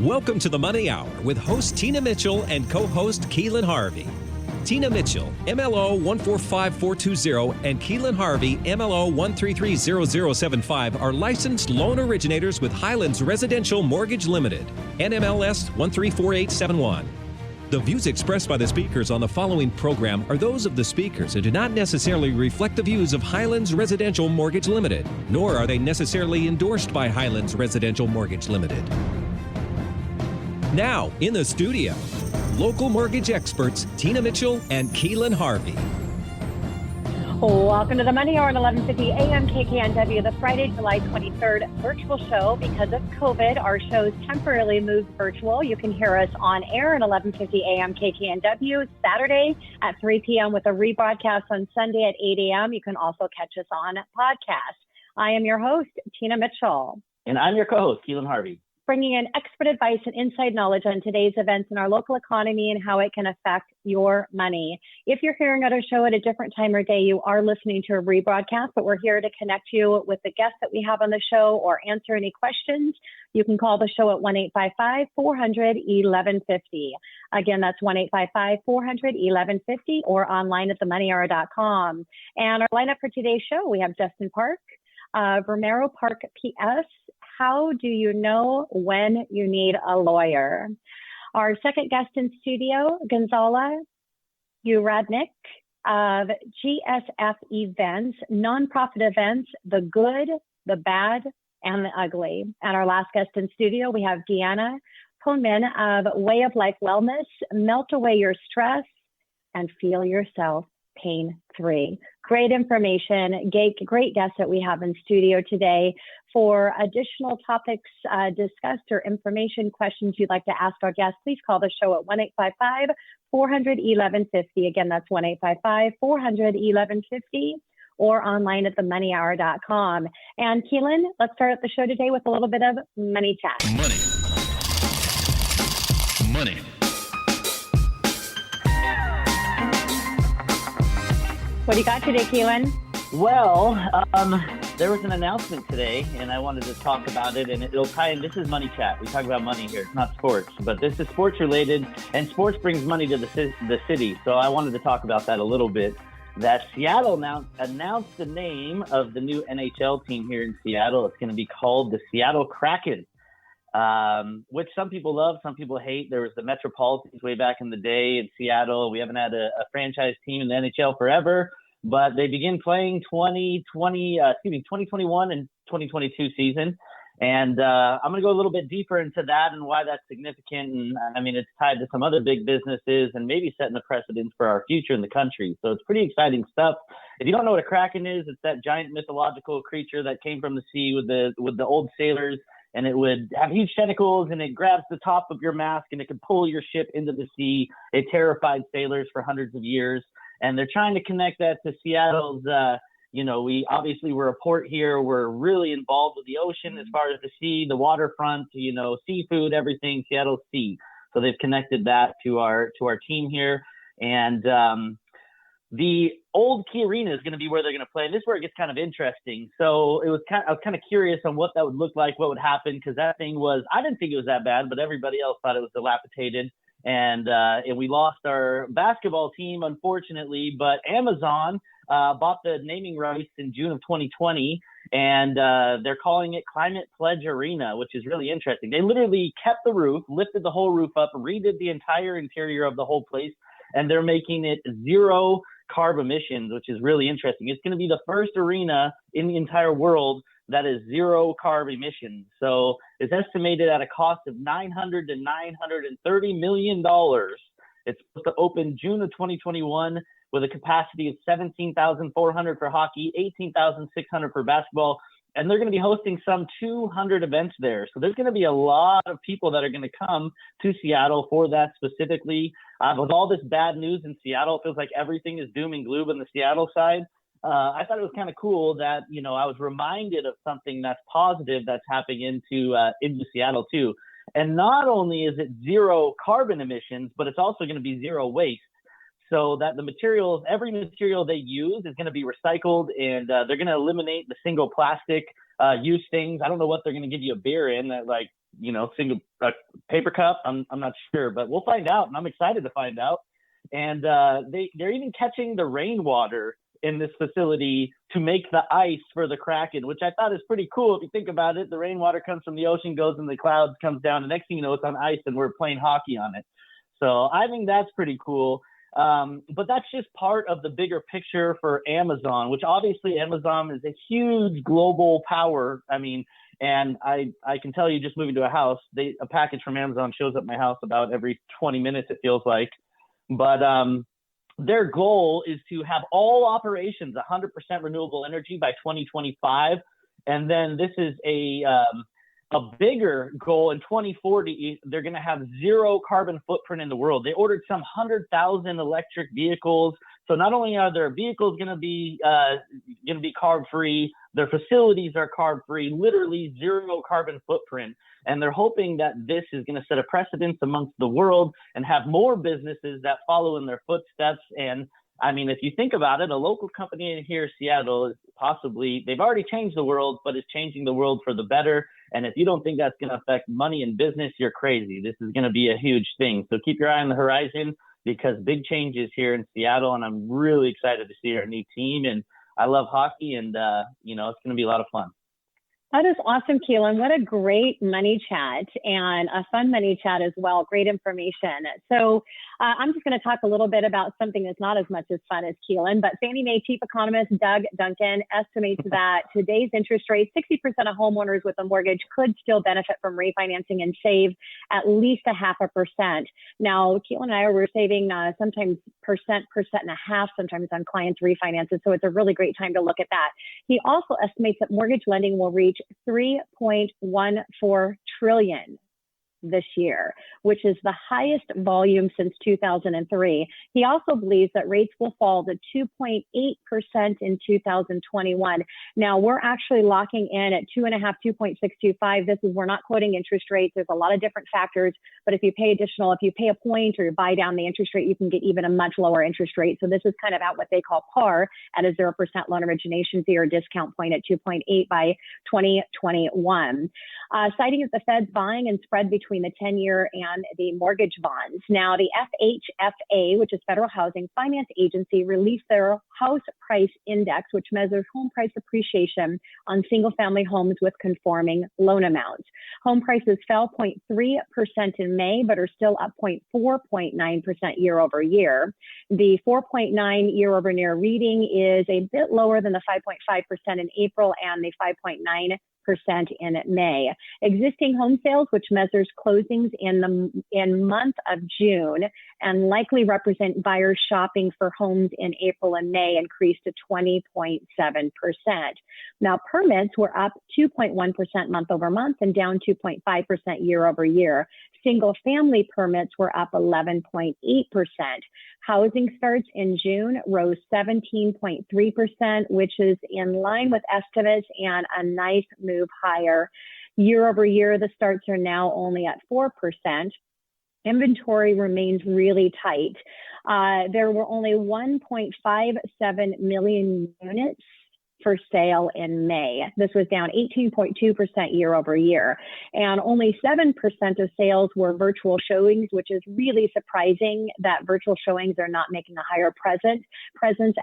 Welcome to the Money Hour with host Tina Mitchell and co-host Keelan Harvey. Tina Mitchell, MLO 145420, and Keelan Harvey, MLO 1330075, are licensed loan originators with Highlands Residential Mortgage Limited, NMLS 134871. The views expressed by the speakers on the following program are those of the speakers and do not necessarily reflect the views of Highlands Residential Mortgage Limited, nor are they necessarily endorsed by Highlands Residential Mortgage Limited. Now, in the studio, local mortgage experts Tina Mitchell and Keelan Harvey. Welcome to the Money Hour at 11:50 a.m. KKNW, the Friday, July 23rd virtual show. Because of COVID, our shows temporarily moved virtual. You can hear us on air at 11:50 a.m. KKNW, Saturday at 3 p.m. with a rebroadcast on Sunday at 8 a.m. You can also catch us on podcast. I am your host, Tina Mitchell. And I'm your co-host, Keelan Harvey. Bringing in expert advice and inside knowledge on today's events in our local economy and how it can affect your money. If you're hearing our show at a different time or day, you are listening to a rebroadcast, but we're here to connect you with the guests that we have on the show or answer any questions. You can call the show at 1-855-400-1150. Again, that's 1-855-400-1150 or online at themoneyhour.com. And our lineup for today's show, we have Justin Park, Romero Park PS. How do you know when you need a lawyer? Our second guest in studio, Gonzala Uradnik of GSF Events, nonprofit events, the good, the bad, and the ugly. And our last guest in studio, we have Deanna Pohnman of Way of Life Wellness, melt away your stress and feel yourself pain-free. Great information, great guests that we have in studio today. For additional topics discussed or information questions you'd like to ask our guests, please call the show at 1-855-400-1150. Again, that's 1-855-400-1150 or online at themoneyhour.com. And Keelan, let's start at the show today with a little bit of money chat. Money. What do you got today, Keelan? Well, there was an announcement today, and I wanted to talk about it, and it'll tie in. This is Money Chat. We talk about money here. It's not sports, but this is sports related, and sports brings money to the city. So I wanted to talk about that a little bit. That Seattle announced the name of the new NHL team here in Seattle. It's going to be called the Seattle Kraken, which some people love, some people hate. There was the Metropolitans way back in the day in Seattle. We haven't had a franchise team in the NHL forever, but they begin playing 2021 and 2022 season. And I'm going to go a little bit deeper into that and why that's significant. And I mean, it's tied to some other big businesses and maybe setting a precedent for our future in the country. So it's pretty exciting stuff. If you don't know what a Kraken is, it's that giant mythological creature that came from the sea with the old sailors. And it would have huge tentacles, and it grabs the top of your mask, and it can pull your ship into the sea. It terrified sailors for hundreds of years. And they're trying to connect that to Seattle's, we obviously we're a port here. We're really involved with the ocean as far as the sea, the waterfront, seafood, everything, Seattle's sea. So they've connected that to our team here. And the old Key Arena is going to be where they're going to play. And this is where it gets kind of interesting. So I was kind of curious on what that would look like, what would happen, because that thing I didn't think it was that bad, but everybody else thought it was dilapidated. And we lost our basketball team, unfortunately, but Amazon bought the naming rights in June of 2020, and they're calling it Climate Pledge Arena, which is really interesting. They literally kept the roof, lifted the whole roof up, redid the entire interior of the whole place, and they're making it zero carb emissions, which is really interesting. It's going to be the first arena in the entire world that is zero carb emissions. So it's estimated at a cost of $900 to $930 million. It's supposed to open June of 2021 with a capacity of 17,400 for hockey, 18,600 for basketball. And they're going to be hosting some 200 events there. So there's going to be a lot of people that are going to come to Seattle for that specifically. With all this bad news in Seattle, it feels like everything is doom and gloom on the Seattle side. I thought it was kind of cool that, I was reminded of something that's positive that's happening into Seattle too. And not only is it zero carbon emissions, but it's also going to be zero waste. So that every material they use is going to be recycled, and they're going to eliminate the single plastic use things. I don't know what they're going to give you a beer in, that like, single paper cup. I'm not sure, but we'll find out, and I'm excited to find out. And they're even catching the rainwater in this facility to make the ice for the Kraken, which I thought is pretty cool. If you think about it, the rainwater comes from the ocean, goes in the clouds, comes down, and next thing you know, it's on ice, and we're playing hockey on it. So I think that's pretty cool. But that's just part of the bigger picture for Amazon, which obviously Amazon is a huge global power. I mean, and I can tell you, just moving to a house, a package from Amazon shows up at my house about every 20 minutes, it feels like. But their goal is to have all operations 100% renewable energy by 2025. And then this is a bigger goal. In 2040, they're going to have zero carbon footprint in the world. They ordered some 100,000 electric vehicles. So not only are their vehicles going to be carb free, their facilities are carb free, literally zero carbon footprint. And they're hoping that this is going to set a precedence amongst the world and have more businesses that follow in their footsteps. And I mean, if you think about it, a local company in here, Seattle, is they've already changed the world, but it's changing the world for the better. And if you don't think that's going to affect money and business, you're crazy. This is going to be a huge thing. So keep your eye on the horizon, because big changes here in Seattle, and I'm really excited to see our new team. And I love hockey, and it's going to be a lot of fun. That is awesome, Keelan. What a great money chat, and a fun money chat as well. Great information. So I'm just going to talk a little bit about something that's not as much as fun as Keelan, but Fannie Mae chief economist Doug Duncan estimates that today's interest rate, 60% of homeowners with a mortgage could still benefit from refinancing and save at least 0.5%. Now, Keelan and I were saving sometimes 1%, 1.5%, sometimes on clients' refinances. So it's a really great time to look at that. He also estimates that mortgage lending will reach $3.14 trillion this year, which is the highest volume since 2003. He also believes that rates will fall to 2.8% in 2021. Now, we're actually locking in at 2.5, 2.625. We're not quoting interest rates. There's a lot of different factors, but if you pay a point or you buy down the interest rate, you can get even a much lower interest rate. So this is kind of at what they call par at a 0% loan origination fee or discount point at 2.8 by 2021. Citing as the Fed's buying and spread between the 10-year and the mortgage bonds. Now, the FHFA, which is Federal Housing Finance Agency, released their House Price Index, which measures home price appreciation on single-family homes with conforming loan amounts. Home prices fell 0.3% in May, but are still up 0.9% year over year. The 4.9 year over year reading is a bit lower than the 5.5% in April and the 5.9% in May. Existing home sales, which measures closings in month of June and likely represent buyers shopping for homes in April and May, increased to 20.7%. Now, permits were up 2.1% month over month and down 2.5% year over year. Single family permits were up 11.8%. Housing starts in June rose 17.3%, which is in line with estimates and a nice move higher. Year over year, the starts are now only at 4%. Inventory remains really tight. There were only 1.57 million units for sale in May. This was down 18.2% year over year. And only 7% of sales were virtual showings, which is really surprising that virtual showings are not making a higher presence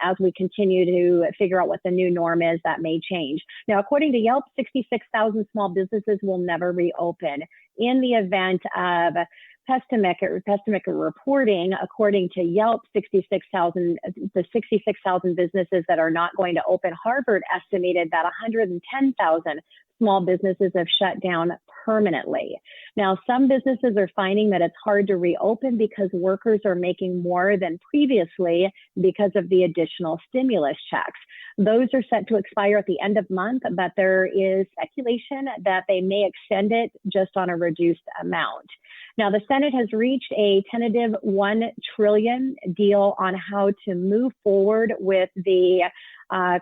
as we continue to figure out what the new norm is. That may change. Now, according to Yelp, 66,000 small businesses will never reopen. In the event of pessimistic reporting, according to Yelp, the 66,000 businesses that are not going to open. Harvard estimated that 110,000 small businesses have shut down permanently. Now, some businesses are finding that it's hard to reopen because workers are making more than previously because of the additional stimulus checks. Those are set to expire at the end of month, but there is speculation that they may extend it just on a reduced amount. Now, the Senate has reached a tentative $1 trillion deal on how to move forward with the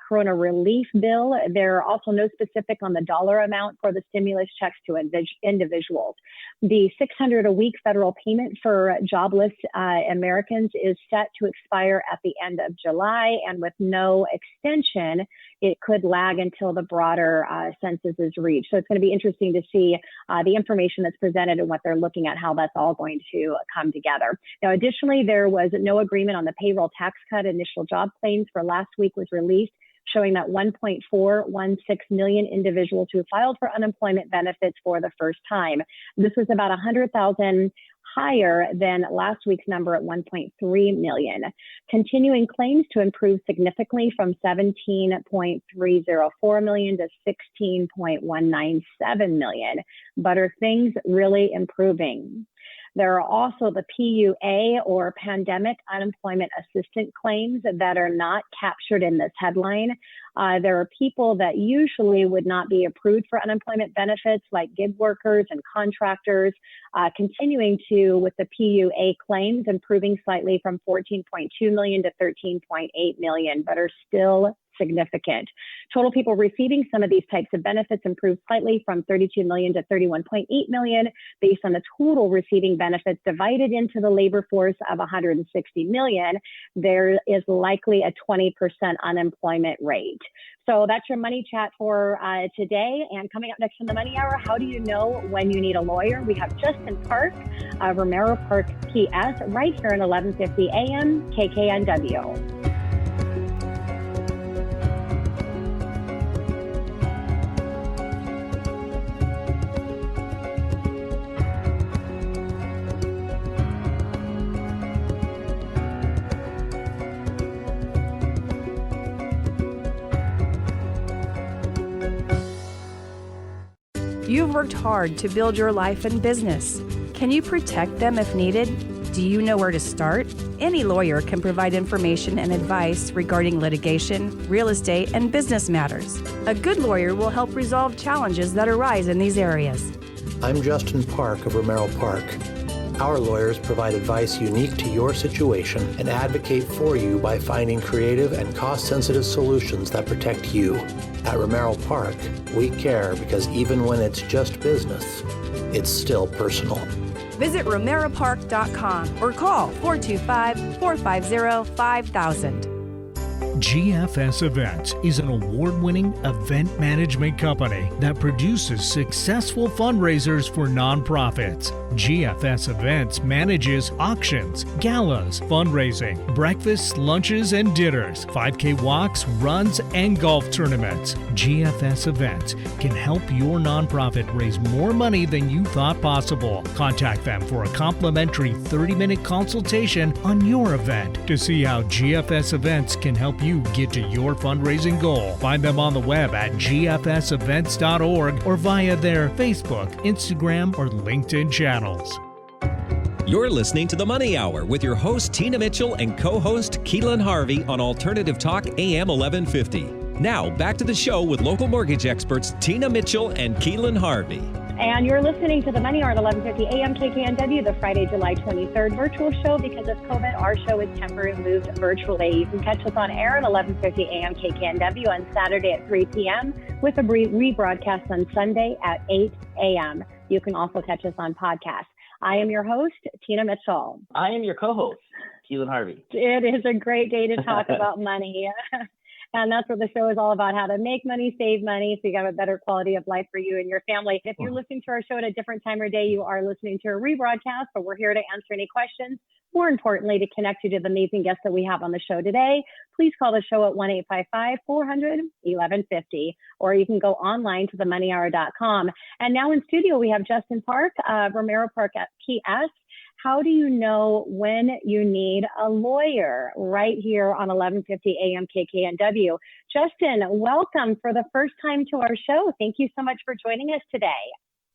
Corona relief bill. There are also no specific on the dollar amount for the stimulus checks to individuals. The $600 a week federal payment for jobless Americans is set to expire at the end of July, and with no extension, it could lag until the broader census is reached. So it's going to be interesting to see the information that's presented and what they're looking at, how that's all going to come together. Now, additionally, there was no agreement on the payroll tax cut. Initial job claims for last week was released, showing that 1.416 million individuals who filed for unemployment benefits for the first time. This was about 100,000 higher than last week's number at 1.3 million. Continuing claims to improve significantly from 17.304 million to 16.197 million. But are things really improving? There are also the PUA, or Pandemic Unemployment Assistance claims, that are not captured in this headline. There are people that usually would not be approved for unemployment benefits, like gig workers and contractors, continuing to, with the PUA claims, improving slightly from 14.2 million to 13.8 million, but are still significant. Total people receiving some of these types of benefits improved slightly from 32 million to 31.8 million, based on the total receiving benefits divided into the labor force of 160 million. There is likely a 20% unemployment rate. So that's your money chat for today. And coming up next in the Money Hour, how do you know when you need a lawyer? We have Justin Park of Romero Park PS right here at 1150 AM KKNW. You've worked hard to build your life and business. Can you protect them if needed? Do you know where to start? Any lawyer can provide information and advice regarding litigation, real estate, and business matters. A good lawyer will help resolve challenges that arise in these areas. I'm Justin Park of Romero Park. Our lawyers provide advice unique to your situation and advocate for you by finding creative and cost-sensitive solutions that protect you. At Romero Park, we care because even when it's just business, it's still personal. Visit romeropark.com or call 425-450-5000. GFS Events is an award-winning event management company that produces successful fundraisers for nonprofits. GFS Events manages auctions, galas, fundraising, breakfasts, lunches, and dinners, 5K walks, runs, and golf tournaments. GFS Events can help your nonprofit raise more money than you thought possible. Contact them for a complimentary 30-minute consultation on your event to see how GFS Events can help you get to your fundraising goal. Find them on the web at gfsevents.org or via their Facebook, Instagram, or LinkedIn channels. You're listening to The Money Hour with your host, Tina Mitchell, and co-host, Keelan Harvey on Alternative Talk AM 1150. Now, back to the show with local mortgage experts, Tina Mitchell and Keelan Harvey. And you're listening to the Money Hour at 1150 AM KKNW, the Friday, July 23rd virtual show. Because of COVID, our show is temporarily moved virtually. You can catch us on air at 1150 AM KKNW on Saturday at 3 p.m. with a rebroadcast on Sunday at 8 a.m. You can also catch us on podcast. I am your host, Tina Mitchell. I am your co-host, Keelan Harvey. It is a great day to talk about money. And that's what the show is all about, how to make money, save money, so you have a better quality of life for you and your family. If you're listening to our show at a different time of day, you are listening to a rebroadcast, but we're here to answer any questions. More importantly, to connect you to the amazing guests that we have on the show today. Please call the show at 1-855-400-1150, or you can go online to themoneyhour.com. And now in studio, we have Justin Park, Romero Park at PS. How do you know when you need a lawyer? Right here on 1150 AM KKNW. Justin, welcome for the first time to our show. Thank you so much for joining us today.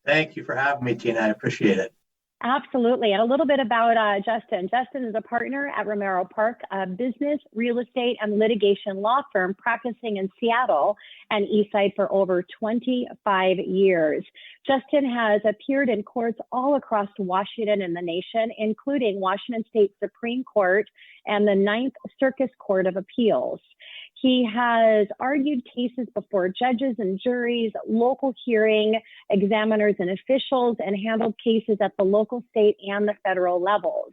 Thank you for having me, Tina. I appreciate it. Absolutely. And a little bit about Justin. Justin is a partner at Romero Park, a business, real estate, and litigation law firm practicing in Seattle and Eastside for over 25 years. Justin has appeared in courts all across Washington and the nation, including Washington State Supreme Court and the Ninth Circuit Court of Appeals. He has argued cases before judges and juries, local hearing examiners and officials, and handled cases at the local, state, and the federal levels.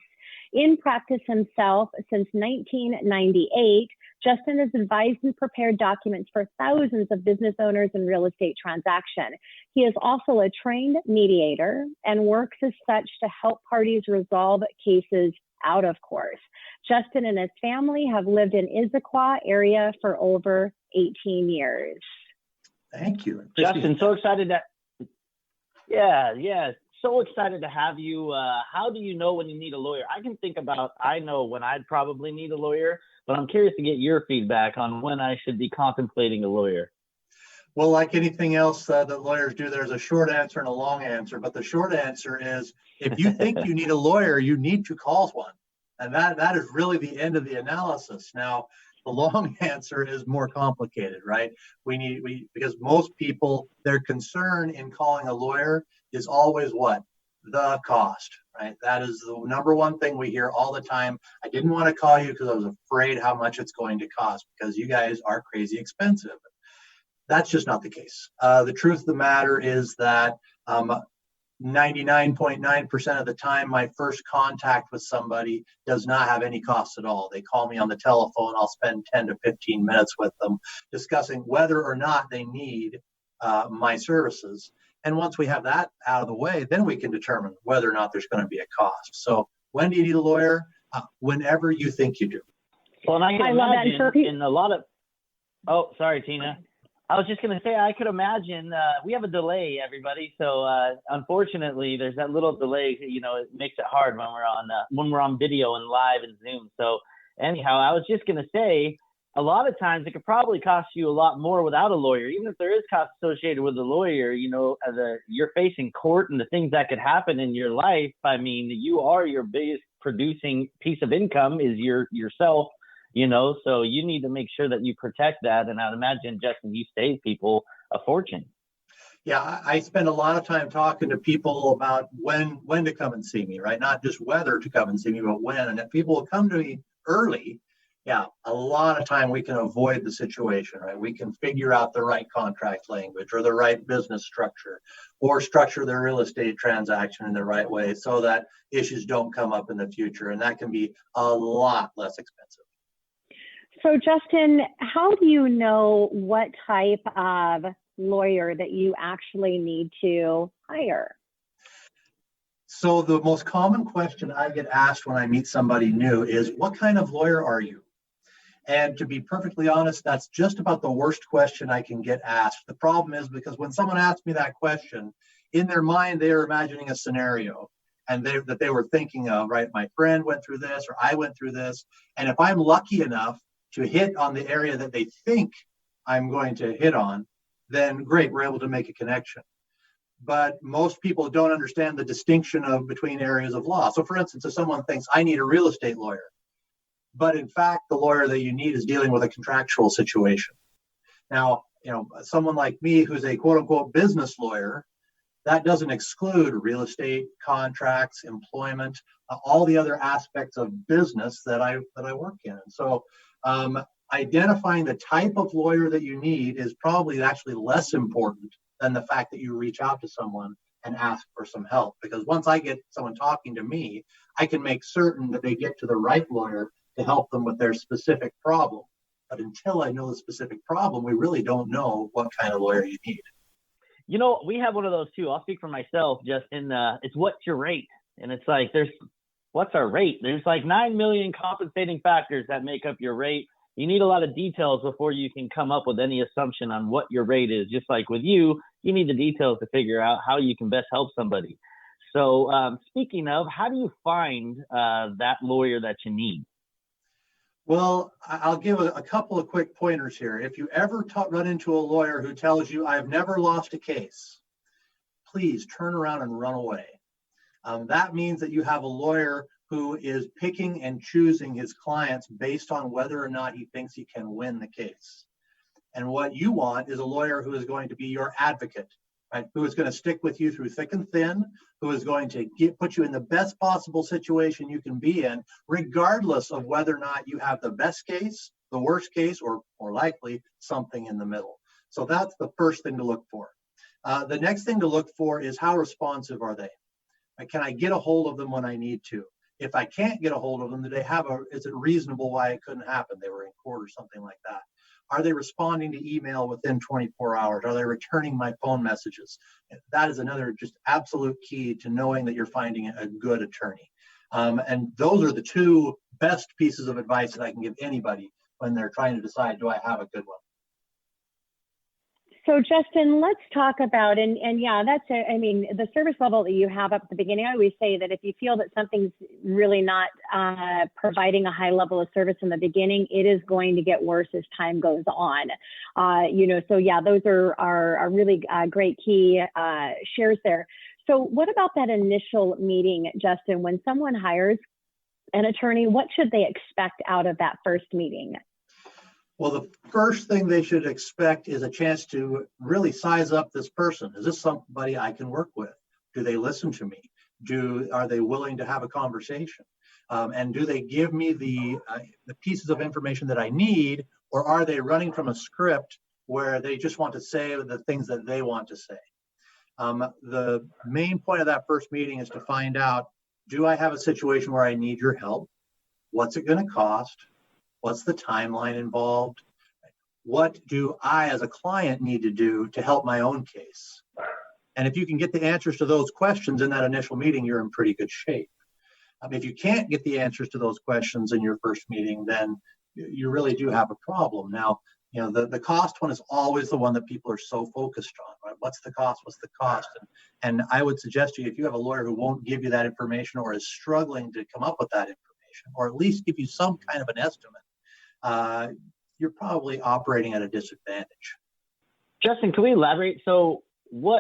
In practice himself since 1998, Justin has advised and prepared documents for thousands of business owners in real estate transactions. He is also a trained mediator and works as such to help parties resolve cases out of court. Justin and his family have lived in Issaquah area for over 18 years. Thank you. Justin, so excited that, so excited to have you. How do you know when you need a lawyer? I know when I'd probably need a lawyer, but I'm curious to get your feedback on when I should be contemplating a lawyer. Well, like anything else that lawyers do, there's a short answer and a long answer. But the short answer is, if you think you need a lawyer, you need to call one. And that is really the end of the analysis. Now, the long answer is more complicated, right? Because most people, their concern in calling a lawyer is always what? The cost, right? That is the number one thing we hear all the time. I didn't want to call you because I was afraid how much it's going to cost because you guys are crazy expensive. That's just not the case. The truth of the matter is that 99.9% of the time, my first contact with somebody does not have any costs at all. They call me on the telephone. I'll spend 10 to 15 minutes with them discussing whether or not they need my services. And once we have that out of the way, then we can determine whether or not there's going to be a cost. So when do you need a lawyer? Whenever you think you do. Well, and I can imagine in a lot of, oh, sorry, Tina. I was just going to say, I could imagine we have a delay, everybody. So unfortunately, there's that little delay. You know, it makes it hard when we're on video and live and Zoom. So anyhow, I was just going to say, a lot of times it could probably cost you a lot more without a lawyer. Even if there is cost associated with a lawyer, you know, you're facing court and the things that could happen in your life. I mean, you are your biggest producing piece of income is yourself. You know, so you need to make sure that you protect that. And I'd imagine, Justin, you save people a fortune. Yeah, I spend a lot of time talking to people about when to come and see me, right? Not just whether to come and see me, but when. And if people will come to me early, yeah, a lot of time we can avoid the situation, right? We can figure out the right contract language or the right business structure or structure their real estate transaction in the right way so that issues don't come up in the future. And that can be a lot less expensive. So Justin, how do you know what type of lawyer that you actually need to hire? So the most common question I get asked when I meet somebody new is, what kind of lawyer are you? And to be perfectly honest, that's just about the worst question I can get asked. The problem is because when someone asks me that question, in their mind, they are imagining a scenario and that they were thinking of, right? My friend went through this or I went through this. And if I'm lucky enough to hit on the area that they think I'm going to hit on, then great, we're able to make a connection. But most people don't understand the distinction between areas of law. So for instance, if someone thinks I need a real estate lawyer, but in fact, the lawyer that you need is dealing with a contractual situation. Now, you know, someone like me who's a quote unquote business lawyer, that doesn't exclude real estate, contracts, employment, all the other aspects of business that I work in. And so identifying the type of lawyer that you need is probably actually less important than the fact that you reach out to someone and ask for some help. Because once I get someone talking to me, I can make certain that they get to the right lawyer to help them with their specific problem. But until I know the specific problem, we really don't know what kind of lawyer you need. You know, we have one of those too. I'll speak for myself, Justin. It's what's your rate? And it's like, what's our rate? There's like 9 million compensating factors that make up your rate. You need a lot of details before you can come up with any assumption on what your rate is. Just like with you need the details to figure out how you can best help somebody. So speaking of, how do you find that lawyer that you need? Well, I'll give a couple of quick pointers here. If you ever run into a lawyer who tells you, I've never lost a case, please turn around and run away. That means that you have a lawyer who is picking and choosing his clients based on whether or not he thinks he can win the case. And what you want is a lawyer who is going to be your advocate, right? Who is going to stick with you through thick and thin, who is going to put you in the best possible situation you can be in, regardless of whether or not you have the best case, the worst case, or more likely something in the middle. So that's the first thing to look for. The next thing to look for is how responsive are they? Can I get a hold of them when I need to? If I can't get a hold of them, is it reasonable why it couldn't happen? They were in report or something like that? Are they responding to email within 24 hours? Are they returning my phone messages? That is another just absolute key to knowing that you're finding a good attorney. And those are the two best pieces of advice that I can give anybody when they're trying to decide, do I have a good one? So Justin, let's talk about, and yeah, the service level that you have up at the beginning, I always say that if you feel that something's really not providing a high level of service in the beginning, it is going to get worse as time goes on. So yeah, those are really great key shares there. So what about that initial meeting, Justin, when someone hires an attorney, what should they expect out of that first meeting? Well, the first thing they should expect is a chance to really size up this person. Is this somebody I can work with? Do they listen to me? Are they willing to have a conversation? And do they give me the pieces of information that I need, or are they running from a script where they just want to say the things that they want to say? The main point of that first meeting is to find out, do I have a situation where I need your help? What's it going to cost? What's the timeline involved? What do I as a client need to do to help my own case? And if you can get the answers to those questions in that initial meeting, you're in pretty good shape. If you can't get the answers to those questions in your first meeting, then you really do have a problem. Now, the cost one is always the one that people are so focused on, right? What's the cost? What's the cost? And I would suggest to you, if you have a lawyer who won't give you that information or is struggling to come up with that information, or at least give you some kind of an estimate, you're probably operating at a disadvantage. Justin, can we elaborate? So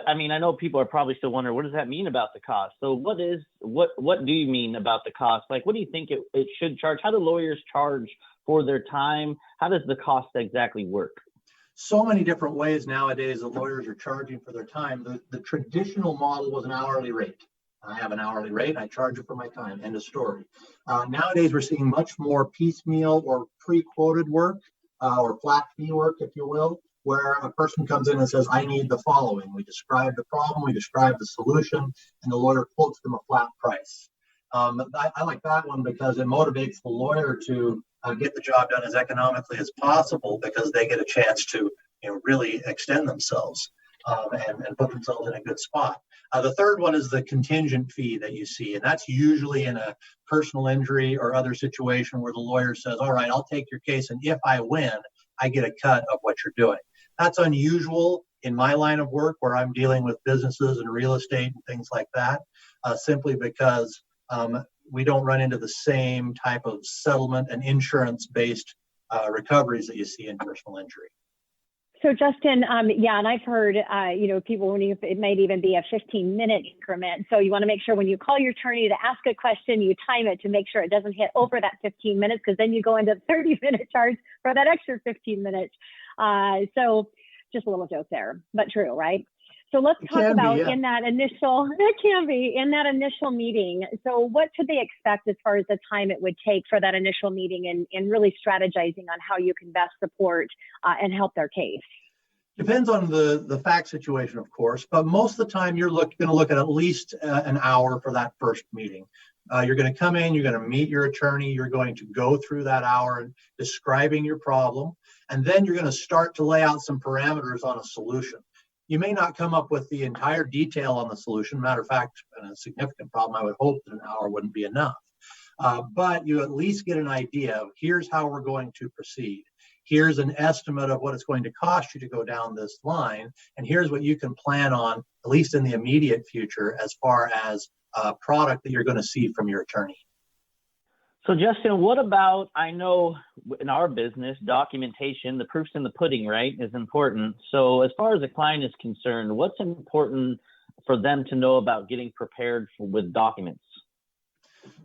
I know people are probably still wondering, what does that mean about the cost? So what do you mean about the cost? Like, what do you think it should charge? How do lawyers charge for their time? How does the cost exactly work? So many different ways nowadays that lawyers are charging for their time. The traditional model was an hourly rate. I have an hourly rate, I charge it for my time, end of story. Nowadays, we're seeing much more piecemeal or pre-quoted work, or flat fee work, if you will, where a person comes in and says, I need the following. We describe the problem, we describe the solution, and the lawyer quotes them a flat price. I like that one because it motivates the lawyer to get the job done as economically as possible, because they get a chance to really extend themselves and put themselves in a good spot. The third one is the contingent fee that you see, and that's usually in a personal injury or other situation where the lawyer says, all right, I'll take your case, and if I win, I get a cut of what you're doing. That's unusual in my line of work, where I'm dealing with businesses and real estate and things like that, simply because we don't run into the same type of settlement and insurance-based recoveries that you see in personal injury. So Justin, and I've heard, people, it might even be a 15-minute increment. So you want to make sure when you call your attorney to ask a question, you time it to make sure it doesn't hit over that 15 minutes, because then you go into 30-minute charge for that extra 15 minutes. So just a little joke there, but true, right? So let's talk about in that initial meeting. So what should they expect as far as the time it would take for that initial meeting, and really strategizing on how you can best support and help their case? Depends on the fact situation, of course, but most of the time you're going to look at least an hour for that first meeting. You're going to come in, you're going to meet your attorney, you're going to go through that hour and describing your problem, and then you're going to start to lay out some parameters on a solution. You may not come up with the entire detail on the solution. Matter of fact, in a significant problem, I would hope that an hour wouldn't be enough. But you at least get an idea of, here's how we're going to proceed. Here's an estimate of what it's going to cost you to go down this line. And here's what you can plan on, at least in the immediate future, as far as a product that you're going to see from your attorney. So Justin, what about, I know in our business, documentation, the proof's in the pudding, right, is important. So as far as a client is concerned, what's important for them to know about getting prepared with documents?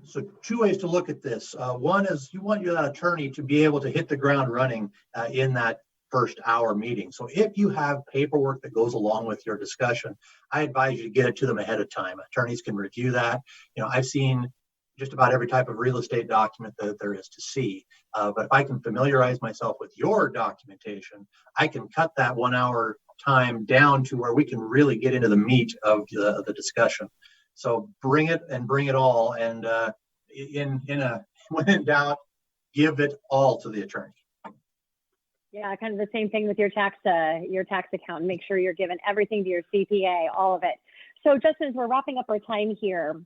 So two ways to look at this. One is you want your attorney to be able to hit the ground running in that first hour meeting. So if you have paperwork that goes along with your discussion, I advise you to get it to them ahead of time. Attorneys can review that. I've seen just about every type of real estate document that there is to see. But if I can familiarize myself with your documentation, I can cut that 1 hour time down to where we can really get into the meat of the discussion. So bring it all. And when in doubt, give it all to the attorney. Yeah, kind of the same thing with your tax accountant. Make sure you're giving everything to your CPA, all of it. So Justin, as we're wrapping up our time here,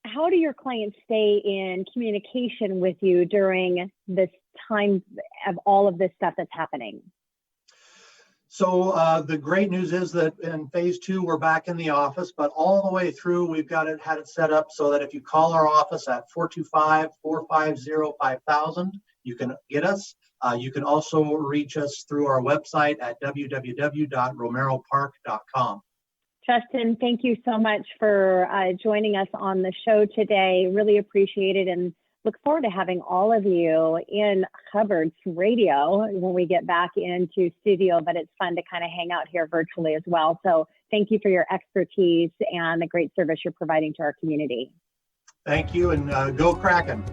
how do your clients stay in communication with you during this time of all of this stuff that's happening? So the great news is that in phase 2, we're back in the office, but all the way through, we've had it set up so that if you call our office at 425-450-5000, you can get us. You can also reach us through our website at www.romeropark.com. Justin, thank you so much for joining us on the show today. Really appreciate it, and look forward to having all of you in Hubbard's Radio when we get back into studio, but it's fun to kind of hang out here virtually as well. So thank you for your expertise and the great service you're providing to our community. Thank you, and go Kraken.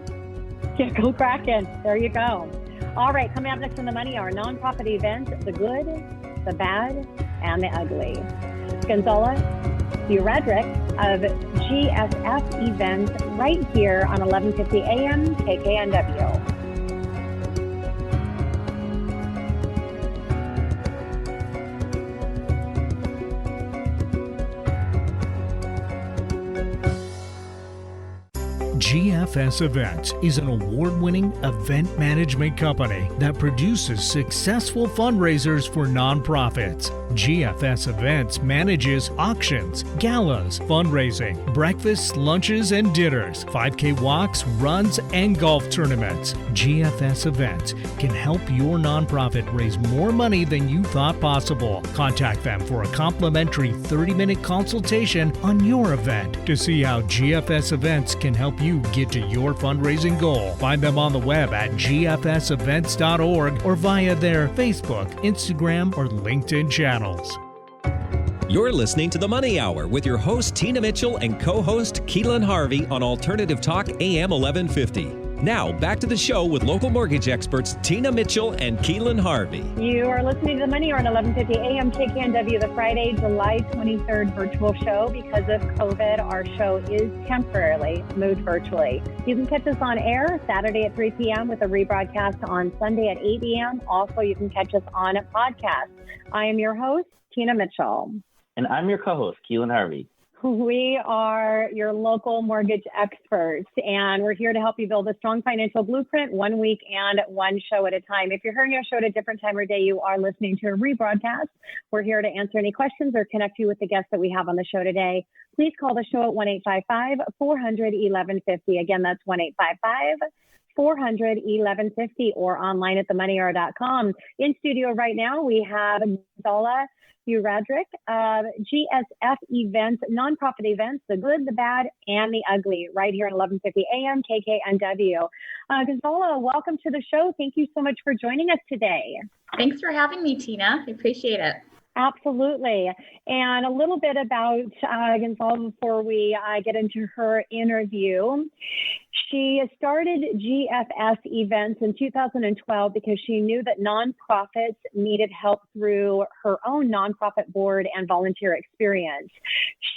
Yeah, go Kraken. There you go. All right, coming up next on the Money Hour, nonprofit events, the good, the bad, and the ugly. Gonzala Uradrick of GSF Events right here on 1150 AM KKNW. GFS Events is an award-winning event management company that produces successful fundraisers for nonprofits. GFS Events manages auctions, galas, fundraising, breakfasts, lunches, and dinners, 5K walks, runs, and golf tournaments. GFS Events can help your nonprofit raise more money than you thought possible. Contact them for a complimentary 30-minute consultation on your event to see how GFS Events can help you get to your fundraising goal. Find them on the web at gfsevents.org or via their Facebook, Instagram, or LinkedIn channels. You're listening to The Money Hour with your host, Tina Mitchell, and co-host, Keelan Harvey on Alternative Talk AM 1150. Now, back to the show with local mortgage experts Tina Mitchell and Keelan Harvey. You are listening to The Money Hour on 1150 AM KKNW, the Friday, July 23rd virtual show. Because of COVID, our show is temporarily moved virtually. You can catch us on air Saturday at 3 p.m. with a rebroadcast on Sunday at 8 p.m. Also, you can catch us on a podcast. I am your host, Tina Mitchell. And I'm your co-host, Keelan Harvey. We are your local mortgage experts, and we're here to help you build a strong financial blueprint 1 week and one show at a time. If you're hearing our show at a different time or day, you are listening to a rebroadcast. We're here to answer any questions or connect you with the guests that we have on the show today. Please call the show at 1-855-400-1150. Again, that's 1-855-400-1150 or online at themoneyhour.com. In studio right now, we have Gonzala Uradrick of GSF Events, nonprofit events, the good, the bad, and the ugly, right here at 1150 AM KKNW. Gonzala, welcome to the show. Thank you so much for joining us today. Thanks for having me, Tina. I appreciate it. Absolutely. And a little bit about Gonzala before we get into her interview. She started GFS Events in 2012 because she knew that nonprofits needed help through her own nonprofit board and volunteer experience.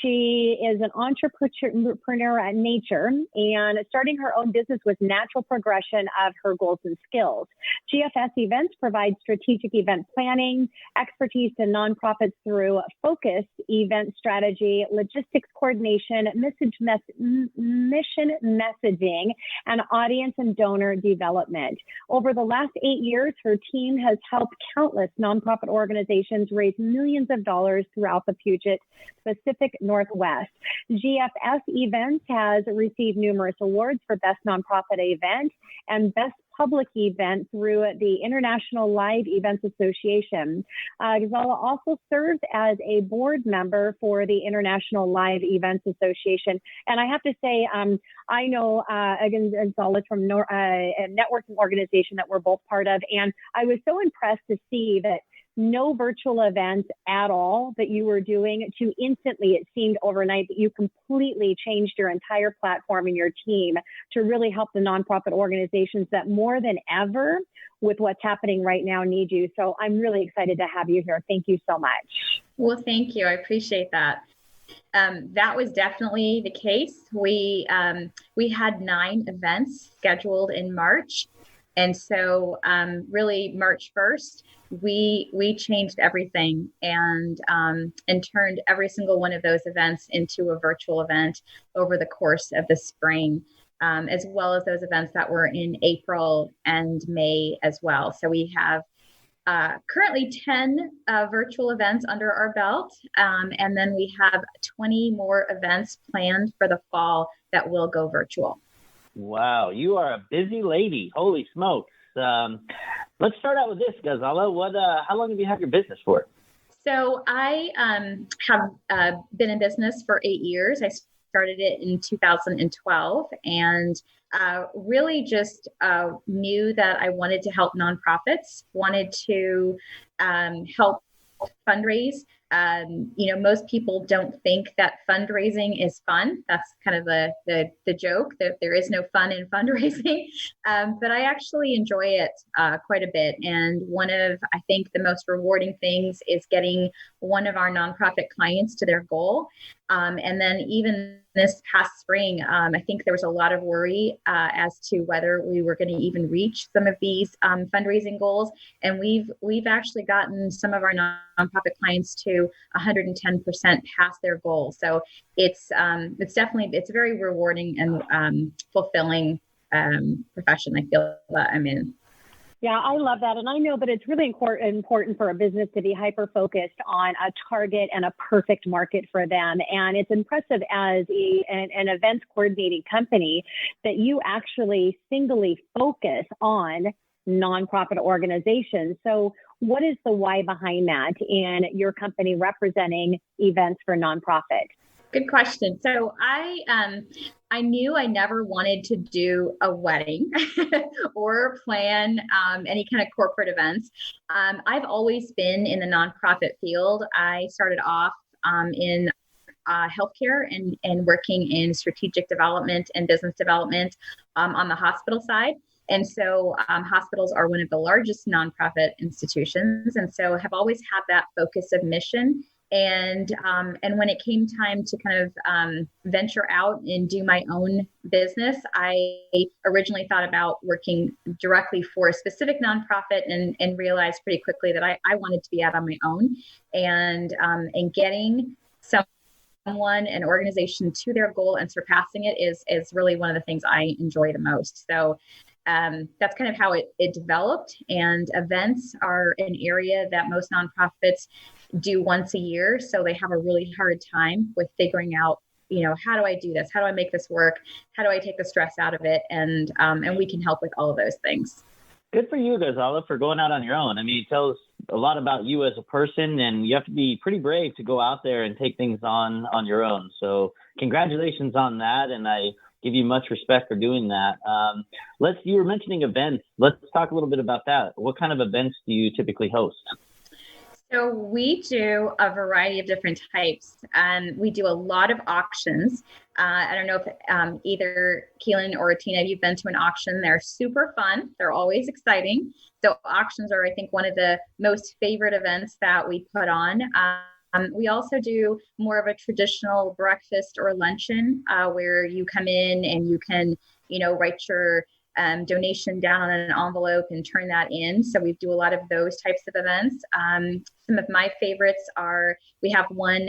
She is an entrepreneur at nature, and starting her own business was natural progression of her goals and skills. GFS Events provides strategic event planning, expertise to nonprofits through focused event strategy, logistics coordination, mission messaging, and audience and donor development. Over the last 8 years, her team has helped countless nonprofit organizations raise millions of dollars throughout the Puget Pacific Northwest. GFS Events has received numerous awards for Best Nonprofit Event and Best Public Event through the International Live Events Association. Gonzala also serves as a board member for the International Live Events Association. And I have to say, I know Gonzala from a networking organization that we're both part of, and I was so impressed to see that no virtual events at all that you were doing to instantly, it seemed overnight that you completely changed your entire platform and your team to really help the nonprofit organizations that more than ever with what's happening right now need you. So I'm really excited to have you here. Thank you so much. Well, thank you. I appreciate that. That was definitely the case. We had 9 events scheduled in March. And so really March 1st, we changed everything and turned every single one of those events into a virtual event over the course of the spring, as well as those events that were in April and May as well. So we have currently 10 virtual events under our belt, and then we have 20 more events planned for the fall that will go virtual. Wow, you are a busy lady. Holy smokes. Let's start out with this, Ghazala. How long have you had your business for? So I have been in business for 8 years. I started it in 2012 and really just knew that I wanted to help nonprofits, wanted to help fundraise. Most people don't think that fundraising is fun. That's kind of the joke, that there is no fun in fundraising. But I actually enjoy it quite a bit. And one of, I think, the most rewarding things is getting one of our nonprofit clients to their goal. And then even this past spring, I think there was a lot of worry as to whether we were going to even reach some of these fundraising goals. And we've actually gotten some of our nonprofit clients to 110% past their goal. So it's definitely, it's a very rewarding and fulfilling profession, I feel, that I'm in. Yeah, I love that. And I know that it's really important for a business to be hyper-focused on a target and a perfect market for them. And it's impressive as an events coordinating company that you actually singly focus on nonprofit organizations. So what is the why behind that in your company representing events for nonprofit? Good question. So I knew I never wanted to do a wedding or plan any kind of corporate events. I've always been in the nonprofit field. I started off in healthcare and working in strategic development and business development on the hospital side. And so hospitals are one of the largest nonprofit institutions, and so have always had that focus of mission. And when it came time to kind of venture out and do my own business, I originally thought about working directly for a specific nonprofit and realized pretty quickly that I wanted to be out on my own and getting someone, an organization to their goal and surpassing it is really one of the things I enjoy the most. So that's kind of how it developed. And events are an area that most nonprofits do once a year. So they have a really hard time with figuring out, how do I do this? How do I make this work? How do I take the stress out of it? And we can help with all of those things. Good for you, Ghazala, for going out on your own. I mean, it tells a lot about you as a person, and you have to be pretty brave to go out there and take things on your own. So congratulations on that. And I give you much respect for doing that. You were mentioning events. Let's talk a little bit about that. What kind of events do you typically host? So we do a variety of different types. We do a lot of auctions. I don't know if either Keelan or Tina, you've been to an auction. They're super fun. They're always exciting. So auctions are, I think, one of the most favorite events that we put on. We also do more of a traditional breakfast or luncheon where you come in and you can, write your donation down on an envelope and turn that in. So we do a lot of those types of events. Some of my favorites are, we have one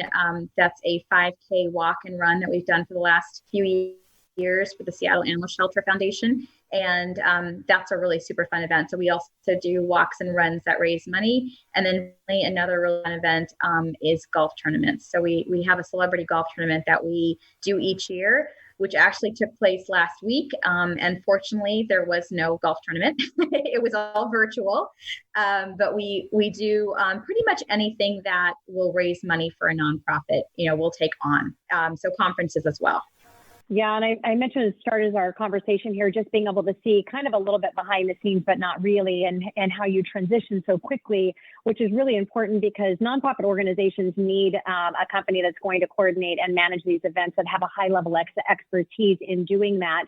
that's a 5K walk and run that we've done for the last few years for the Seattle Animal Shelter Foundation. And that's a really super fun event. So we also do walks and runs that raise money. And then another really fun event is golf tournaments. So we have a celebrity golf tournament that we do each year, which actually took place last week. And fortunately, there was no golf tournament. It was all virtual. But we do pretty much anything that will raise money for a nonprofit, we'll take on. So conferences as well. Yeah, and I mentioned at the start of our conversation here, just being able to see kind of a little bit behind the scenes, but not really, and how you transition so quickly, which is really important because nonprofit organizations need a company that's going to coordinate and manage these events that have a high level expertise in doing that,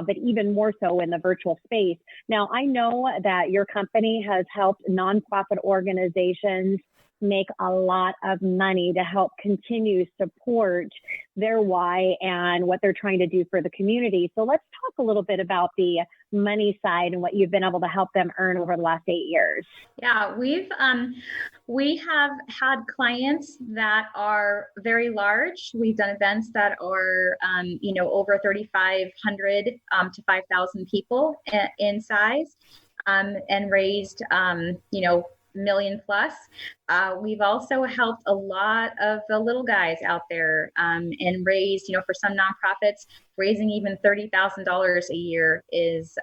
but even more so in the virtual space. Now, I know that your company has helped nonprofit organizations make a lot of money to help continue support their why and what they're trying to do for the community. So let's talk a little bit about the money side and what you've been able to help them earn over the last 8 years. Yeah, we have had clients that are very large. We've done events that are, over 3,500 to 5,000 people in size, and raised, million plus. We've also helped a lot of the little guys out there, and raised, for some nonprofits, raising even $30,000 a year is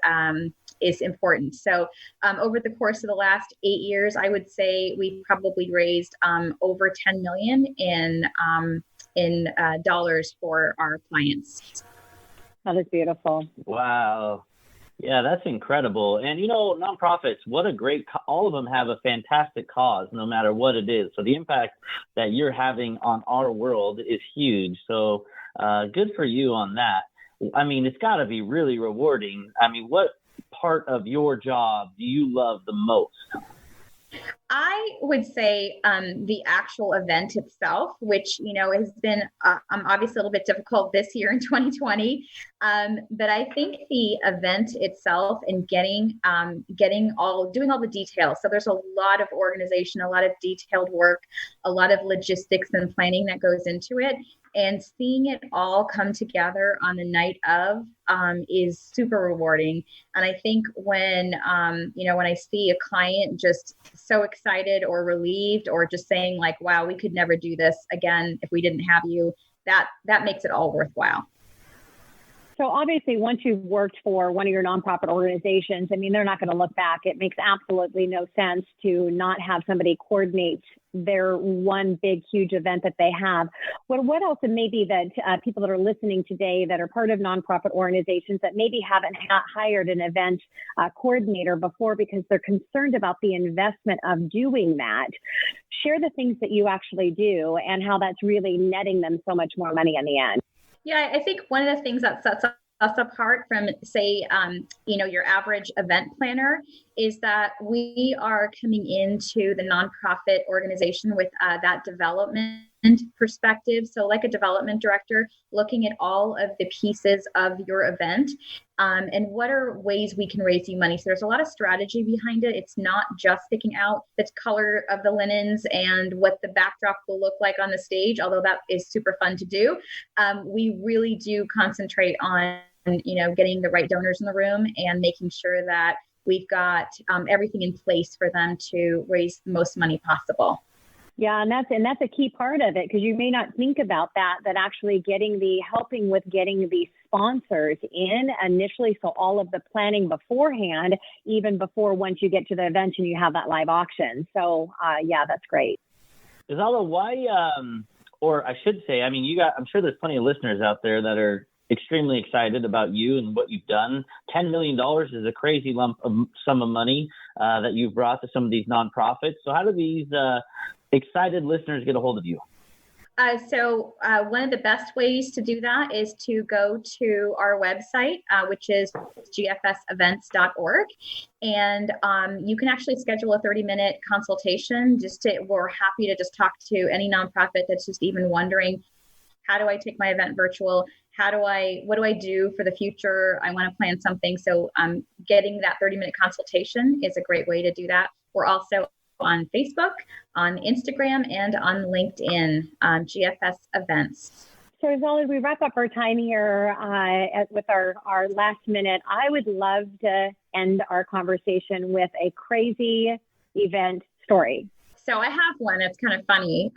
important. So over the course of the last 8 years, I would say we've probably raised over 10 million in dollars for our clients. That is beautiful. Wow. Yeah, that's incredible. And, nonprofits, what a great, all of them have a fantastic cause, no matter what it is. So the impact that you're having on our world is huge. So good for you on that. I mean, it's got to be really rewarding. I mean, what part of your job do you love the most? I would say the actual event itself, which, has been obviously a little bit difficult this year in 2020. But I think the event itself and doing all the details. So there's a lot of organization, a lot of detailed work, a lot of logistics and planning that goes into it. And seeing it all come together on the night of is super rewarding. And I think when I see a client just so excited or relieved or just saying like, wow, we could never do this again if we didn't have you, that makes it all worthwhile. So obviously, once you've worked for one of your nonprofit organizations, I mean, they're not going to look back. It makes absolutely no sense to not have somebody coordinate their one big, huge event that they have. What else, and maybe that people that are listening today that are part of nonprofit organizations that maybe haven't hired an event coordinator before because they're concerned about the investment of doing that, share the things that you actually do and how that's really netting them so much more money in the end. Yeah, I think one of the things that sets us apart from, say, your average event planner is that we are coming into the nonprofit organization with that development perspective. So like a development director, looking at all of the pieces of your event and what are ways we can raise you money. So there's a lot of strategy behind it. It's not just picking out the color of the linens and what the backdrop will look like on the stage, although that is super fun to do. We really do concentrate on getting the right donors in the room and making sure that we've got everything in place for them to raise the most money possible. Yeah, and that's a key part of it, because you may not think about that actually helping with getting the sponsors in initially. So all of the planning beforehand, even before once you get to the event and you have that live auction. So yeah, that's great. Isala, why, or I should say, I mean, I'm sure there's plenty of listeners out there that are extremely excited about you and what you've done. $10 million is a crazy sum of money that you've brought to some of these nonprofits. So how do these excited listeners get a hold of you? So one of the best ways to do that is to go to our website, which is gfsevents.org. And you can actually schedule a 30-minute consultation. We're happy to just talk to any nonprofit that's just even wondering, how do I take my event virtual? What do I do for the future? I want to plan something. So getting that 30-minute consultation is a great way to do that. We're also on Facebook, on Instagram, and on LinkedIn, GFS Events. So as always, we wrap up our time here with our last minute. I would love to end our conversation with a crazy event story. So I have one that's kind of funny.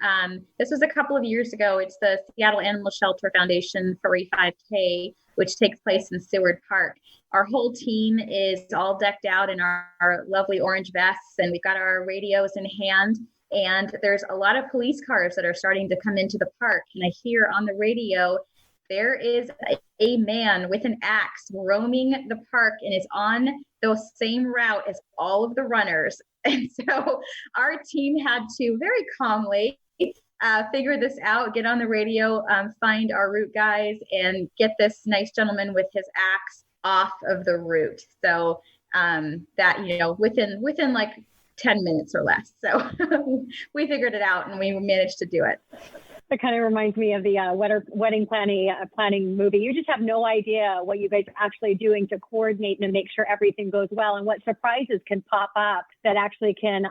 This was a couple of years ago. It's the Seattle Animal Shelter Foundation Furry 5K, which takes place in Seward Park. Our whole team is all decked out in our lovely orange vests, and we've got our radios in hand. And there's a lot of police cars that are starting to come into the park. And I hear on the radio, there is a man with an axe roaming the park and is on the same route as all of the runners. And so our team had to very calmly figure this out, get on the radio, find our route guys, and get this nice gentleman with his axe off of the route. So that, within like 10 minutes or less. So we figured it out and we managed to do it. That kind of reminds me of the wedding planning movie. You just have no idea what you guys are actually doing to coordinate and make sure everything goes well, and what surprises can pop up that actually can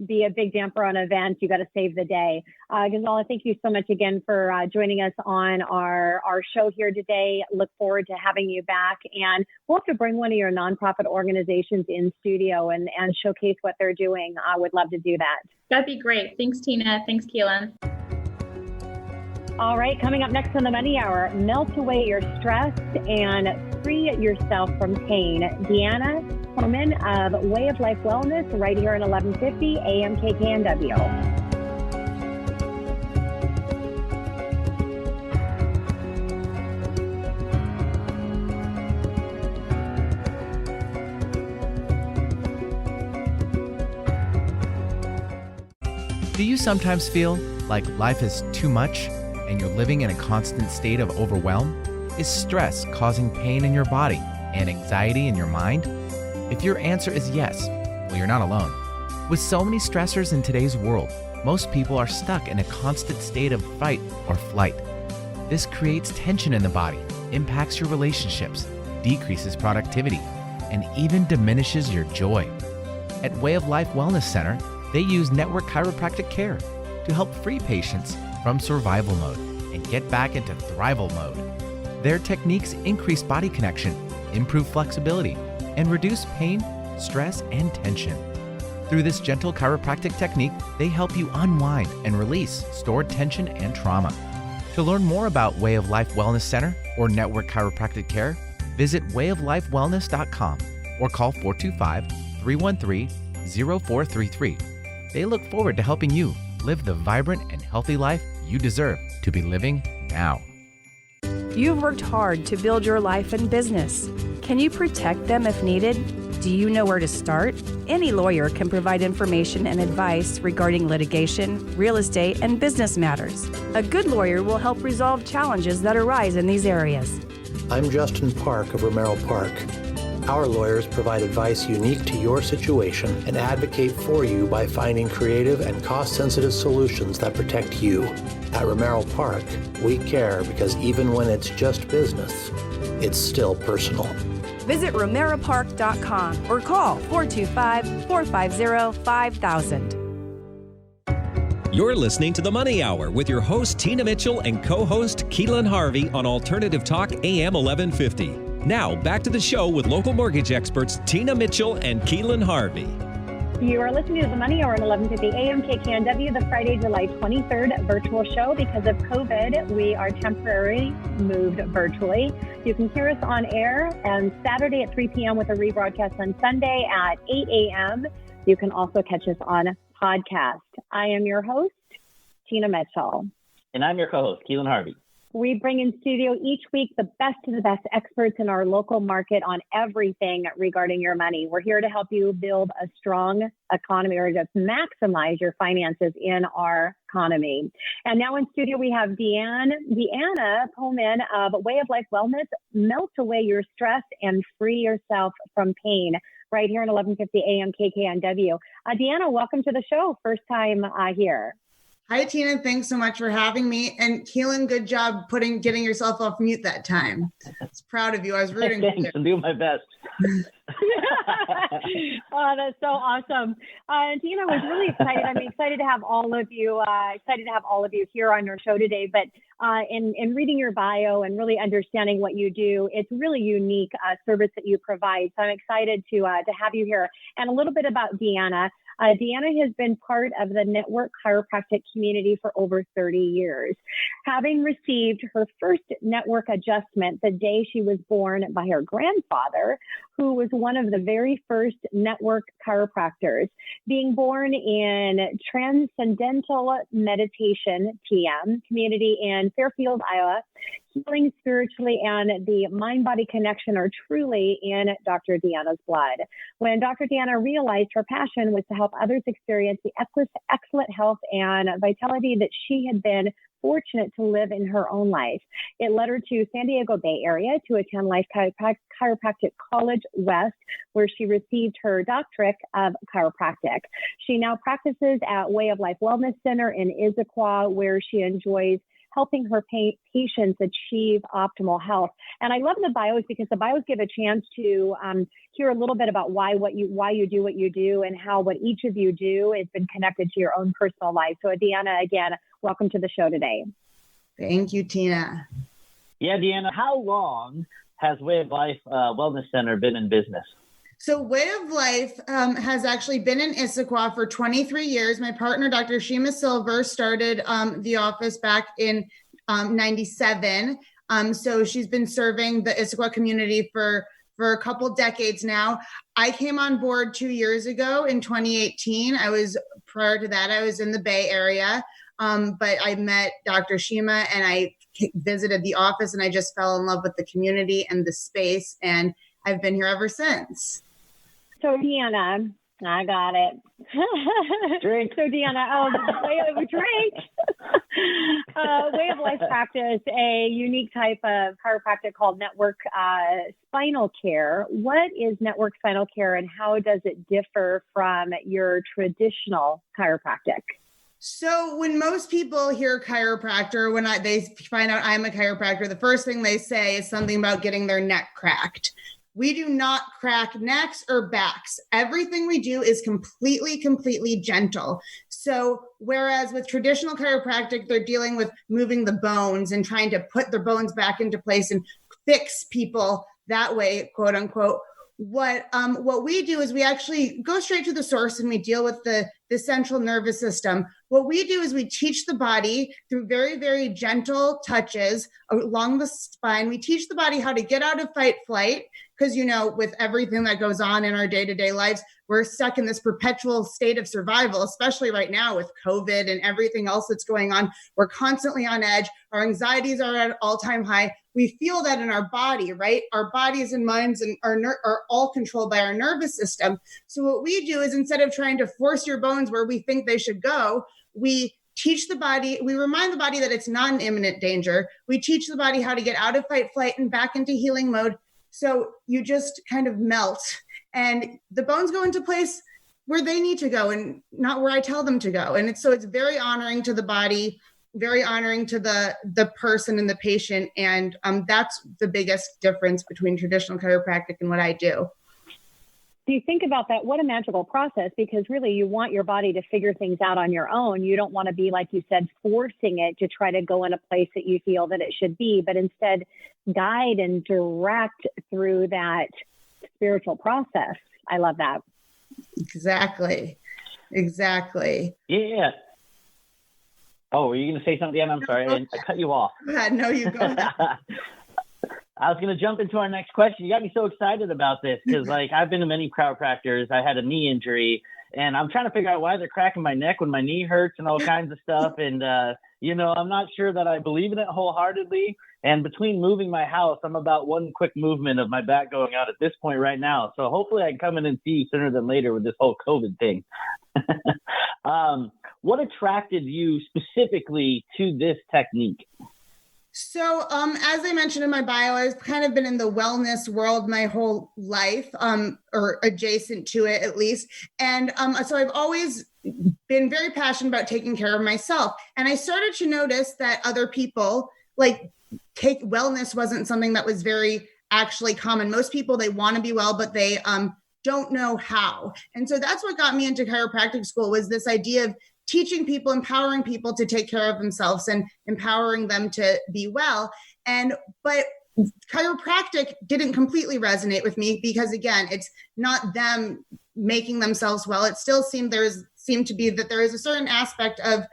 be a big damper on events. You got to save the day. Gonzalo, thank you so much again for joining us on our show here today. Look forward to having you back, and we'll have to bring one of your nonprofit organizations in studio and showcase what they're doing. I would love to do that. That'd be great. Thanks, Tina. Thanks, Keelan. All right, coming up next on the Money Hour, melt away your stress and free yourself from pain. Deanna Pullman of Way of Life Wellness right here at 1150 AM KKNW. Do you sometimes feel like life is too much and you're living in a constant state of overwhelm? Is stress causing pain in your body and anxiety in your mind? If your answer is yes, well, you're not alone. With so many stressors in today's world, most people are stuck in a constant state of fight or flight. This creates tension in the body, impacts your relationships, decreases productivity, and even diminishes your joy. At Way of Life Wellness Center, they use network chiropractic care to help free patients from survival mode and get back into thrival mode. Their techniques increase body connection, improve flexibility, and reduce pain, stress, and tension. Through this gentle chiropractic technique, they help you unwind and release stored tension and trauma. To learn more about Way of Life Wellness Center or Network Chiropractic Care, visit wayoflifewellness.com or call 425-313-0433. They look forward to helping you live the vibrant and healthy life you deserve to be living now. You've worked hard to build your life and business. Can you protect them if needed? Do you know where to start? Any lawyer can provide information and advice regarding litigation, real estate, and business matters. A good lawyer will help resolve challenges that arise in these areas. I'm Justin Park of Romero Park. Our lawyers provide advice unique to your situation and advocate for you by finding creative and cost-sensitive solutions that protect you. At Romero Park, we care because even when it's just business, it's still personal. Visit romeropark.com or call 425-450-5000. You're listening to The Money Hour with your host, Tina Mitchell, and co-host Keelan Harvey on Alternative Talk AM 1150. Now, back to the show with local mortgage experts Tina Mitchell and Keelan Harvey. You are listening to The Money Hour on 1150 AM KKNW, the Friday, July 23rd virtual show. Because of COVID, we are temporarily moved virtually. You can hear us on air on Saturday at 3 p.m. with a rebroadcast on Sunday at 8 a.m. You can also catch us on podcast. I am your host, Tina Mitchell. And I'm your co-host, Keelan Harvey. We bring in studio each week the best of the best experts in our local market on everything regarding your money. We're here to help you build a strong economy or to maximize your finances in our economy. And now in studio, we have Deanna Pullman of Way of Life Wellness. Melt away your stress and free yourself from pain right here at 1150 AM KKNW. Deanna, welcome to the show. First time here. Hi, Tina. Thanks so much for having me. And Keelan, good job getting yourself off mute that time. I was proud of you. I was rooting for you. I'm doing my best. Oh, that's so awesome. Tina was really excited. I'm excited to have all of you here on your show today. But in reading your bio and really understanding what you do, it's really unique service that you provide. So I'm excited to have you here. And a little bit about Deanna. Deanna has been part of the network chiropractic community for over 30 years, having received her first network adjustment the day she was born by her grandfather, who was one of the very first network chiropractors. Being born in Transcendental Meditation, TM, community in Fairfield, Iowa, healing spiritually and the mind-body connection are truly in Dr. Deanna's blood. When Dr. Deanna realized her passion was to help others experience the excellent health and vitality that she had been fortunate to live in her own life. It led her to San Diego Bay Area to attend Life Chiropractic College West, where she received her doctorate of chiropractic. She now practices at Way of Life Wellness Center in Issaquah, where she enjoys helping her patients achieve optimal health. And I love the bios because the bios give a chance to hear a little bit about why you do what you do and how what each of you do has been connected to your own personal life. So Deanna, again, welcome to the show today. Thank you, Tina. Yeah, Deanna, how long has Way of Life Wellness Center been in business? So Way of Life has actually been in Issaquah for 23 years. My partner, Dr. Shima Silver, started the office back in 97. So she's been serving the Issaquah community for a couple decades now. I came on board 2 years ago in 2018. Prior to that, I was in the Bay Area, but I met Dr. Shima and I visited the office and I just fell in love with the community and the space. And I've been here ever since. So Deanna, I got it. Drink. So Deanna, Way of Life practice a unique type of chiropractic called network spinal care. What is network spinal care and how does it differ from your traditional chiropractic? So when most people hear chiropractor, they find out I'm a chiropractor, the first thing they say is something about getting their neck cracked. We do not crack necks or backs. Everything we do is completely gentle. So whereas with traditional chiropractic, they're dealing with moving the bones and trying to put their bones back into place and fix people that way, quote unquote. What we do is we actually go straight to the source and we deal with the central nervous system. What we do is we teach the body through very, very gentle touches along the spine. We teach the body how to get out of fight flight because, with everything that goes on in our day-to-day lives, we're stuck in this perpetual state of survival, especially right now with COVID and everything else that's going on. We're constantly on edge. Our anxieties are at all-time high. We feel that in our body, right? Our bodies and minds and are all controlled by our nervous system. So what we do is instead of trying to force your bones where we think they should go, we teach the body, we remind the body that it's not an imminent danger. We teach the body how to get out of fight, flight, and back into healing mode. So you just kind of melt and the bones go into place where they need to go and not where I tell them to go. And it's very honoring to the body, very honoring to the person and the patient. And that's the biggest difference between traditional chiropractic and what I do. Do you think about that? What a magical process, because really you want your body to figure things out on your own. You don't want to be, like you said, forcing it to try to go in a place that you feel that it should be, but instead guide and direct through that spiritual process. I love that. Exactly. Yeah. Oh, were you going to say something? I'm sorry. I cut you off. No, you go. I was going to jump into our next question. You got me so excited about this because, I've been to many chiropractors. I had a knee injury, and I'm trying to figure out why they're cracking my neck when my knee hurts and all kinds of stuff. And, I'm not sure that I believe in it wholeheartedly. And between moving my house, I'm about one quick movement of my back going out at this point right now. So hopefully I can come in and see you sooner than later with this whole COVID thing. What attracted you specifically to this technique? So, as I mentioned in my bio, I've kind of been in the wellness world my whole life, or adjacent to it at least. And so I've always been very passionate about taking care of myself. And I started to notice that other people wellness wasn't something that was very actually common. Most people, they want to be well, but they don't know how. And so that's what got me into chiropractic school, was this idea of teaching people, empowering people to take care of themselves and empowering them to be well. But chiropractic didn't completely resonate with me because, again, it's not them making themselves well. It still seemed to be that there is a certain aspect of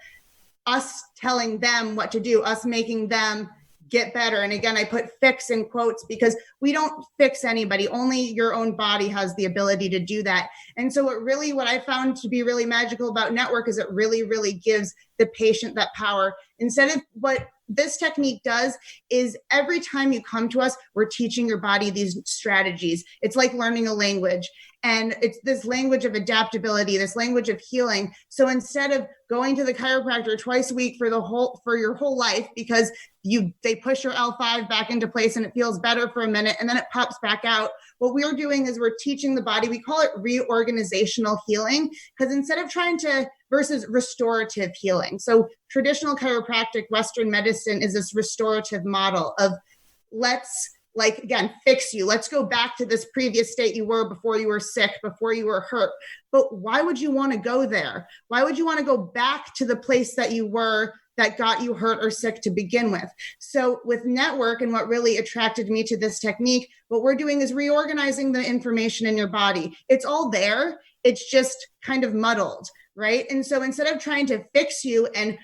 us telling them what to do, us making them get better. And again, I put fix in quotes because we don't fix anybody. Only your own body has the ability to do that. And so what I found to be really magical about network is it really, really gives the patient that power. Instead of what this technique does is every time you come to us, we're teaching your body these strategies. It's like learning a language. And it's this language of adaptability, this language of healing. So instead of going to the chiropractor twice a week for your whole life, because they push your L5 back into place and it feels better for a minute and then it pops back out, what we're doing is we're teaching the body, we call it reorganizational healing, because instead of versus restorative healing. So traditional chiropractic Western medicine is this restorative model of fix you. Let's go back to this previous state you were before you were sick, before you were hurt. But why would you want to go there? Why would you want to go back to the place that you were that got you hurt or sick to begin with? So with Network, and what really attracted me to this technique, what we're doing is reorganizing the information in your body. It's all there. It's just kind of muddled, right? And so instead of trying to fix you and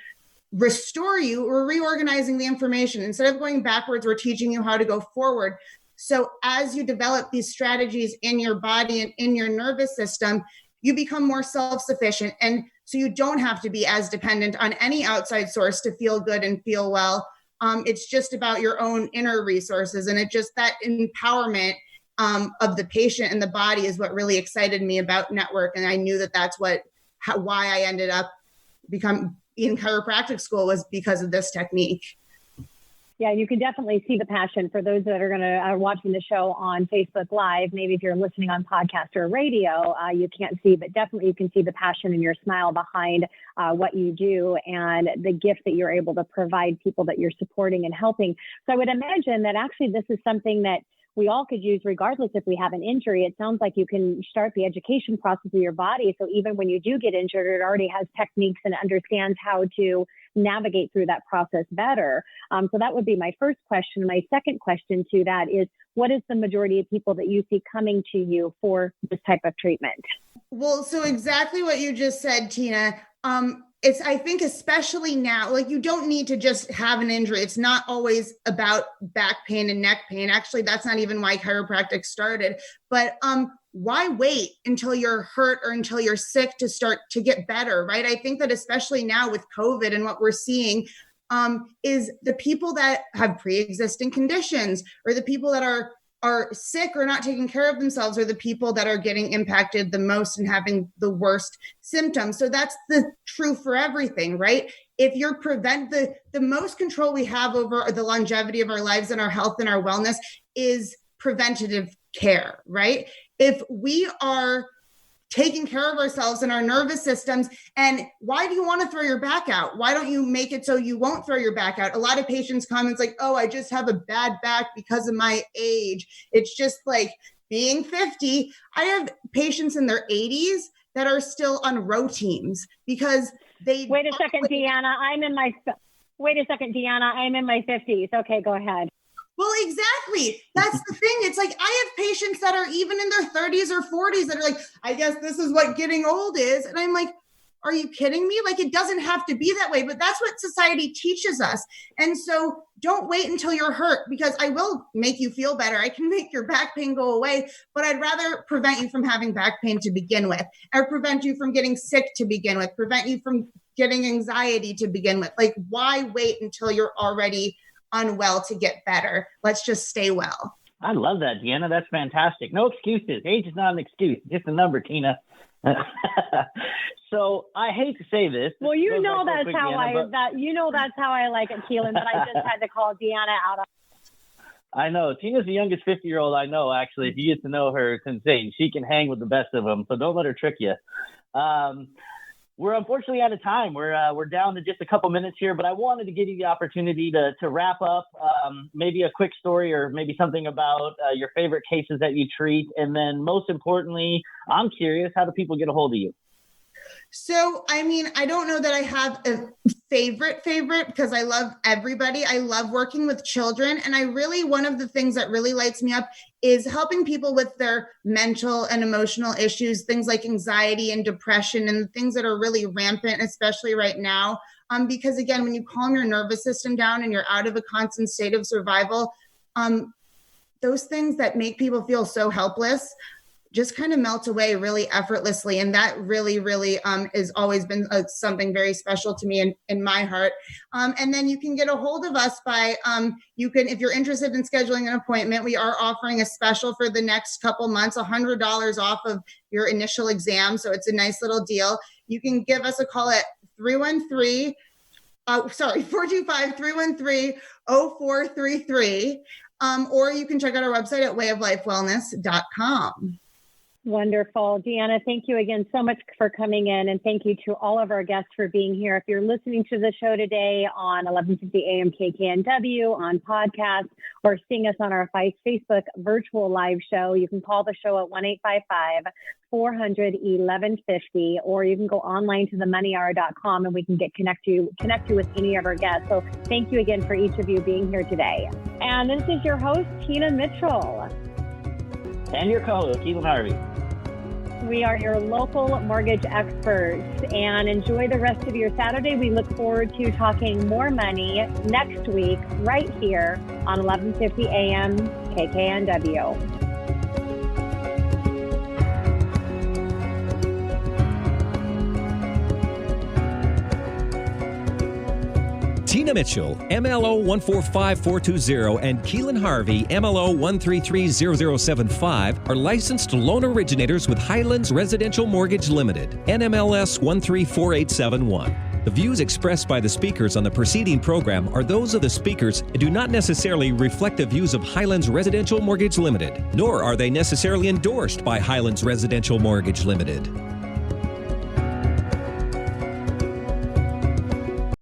restore you, we're reorganizing the information. Instead of going backwards, we're teaching you how to go forward. So as you develop these strategies in your body and in your nervous system, you become more self-sufficient. And so you don't have to be as dependent on any outside source to feel good and feel well. It's just about your own inner resources. And that empowerment of the patient and the body is what really excited me about Network. And I knew that's why I ended up in chiropractic school, was because of this technique. Yeah, you can definitely see the passion for those that are watching the show on Facebook Live. Maybe if you're listening on podcast or radio, you can't see, but definitely you can see the passion and your smile behind what you do and the gift that you're able to provide people that you're supporting and helping. So I would imagine that actually this is something that we all could use regardless if we have an injury. It sounds like you can start the education process of your body. So even when you do get injured, it already has techniques and understands how to navigate through that process better. So that would be my first question. My second question to that is, what is the majority of people that you see coming to you for this type of treatment? Well, so exactly what you just said, Tina. I think especially now, you don't need to just have an injury. It's not always about back pain and neck pain. Actually, that's not even why chiropractic started. But why wait until you're hurt or until you're sick to start to get better, right? I think that especially now with COVID and what we're seeing is the people that have pre-existing conditions, or the people that are sick or not taking care of themselves, are the people that are getting impacted the most and having the worst symptoms. So that's the true for everything, right? If you're the most control we have over the longevity of our lives and our health and our wellness is preventative care, right? If we are taking care of ourselves and our nervous systems, and why do you want to throw your back out? Why don't you make it so you won't throw your back out? A lot of patients come, it's like, oh, I just have a bad back because of my age. It's just like being 50. I have patients in their 80s that are still on row teams because they— Wait a second, Deanna, I'm in my 50s. Okay, go ahead. Well, exactly. That's the thing. It's like, I have patients that are even in their 30s or 40s that are like, I guess this is what getting old is. And I'm like, are you kidding me? It doesn't have to be that way, but that's what society teaches us. And so don't wait until you're hurt, because I will make you feel better. I can make your back pain go away, but I'd rather prevent you from having back pain to begin with, or prevent you from getting sick to begin with, prevent you from getting anxiety to begin with. Why wait until you're already unwell to get better? Let's just stay well. I love that, Deanna. That's fantastic. No excuses. Age is not an excuse. Just a number, Tina. So I hate to say this. Well, that's how I like it, Keelan, but I just had to call Deanna out on. I know. Tina's the youngest 50-year-old I know, actually. If you get to know her, it's insane. She can hang with the best of them, so don't let her trick you. We're unfortunately out of time. We're down to just a couple minutes here, but I wanted to give you the opportunity to wrap up, maybe a quick story or maybe something about your favorite cases that you treat. And then most importantly, I'm curious, how do people get a hold of you? So, I don't know that I have a favorite because I love everybody. I love working with children. And one of the things that really lights me up is helping people with their mental and emotional issues, things like anxiety and depression, and things that are really rampant, especially right now. Because again, when you calm your nervous system down and you're out of a constant state of survival, those things that make people feel so helpless, just kind of melt away really effortlessly. And that really, really has always been something very special to me in my heart. And then you can get a hold of us by, if you're interested in scheduling an appointment, we are offering a special for the next couple months, $100 off of your initial exam. So it's a nice little deal. You can give us a call at 425-313-0433. Or you can check out our website at wayoflifewellness.com. Wonderful. Deanna, thank you again so much for coming in, and thank you to all of our guests for being here. If you're listening to the show today on 1150 AM KKNW, on podcast, or seeing us on our Facebook virtual live show, you can call the show at 1-855-400-1150, or you can go online to themoneyhour.com and we can connect you with any of our guests. So thank you again for each of you being here today. And this is your host, Tina Mitchell. And your co-host, Keelan Harvey. We are your local mortgage experts, and enjoy the rest of your Saturday. We look forward to talking more money next week right here on 1150 AM KKNW. Tina Mitchell, MLO 145420, and Keelan Harvey, MLO 1330075, are licensed loan originators with Highlands Residential Mortgage Limited, NMLS 134871. The views expressed by the speakers on the preceding program are those of the speakers and do not necessarily reflect the views of Highlands Residential Mortgage Limited, nor are they necessarily endorsed by Highlands Residential Mortgage Limited.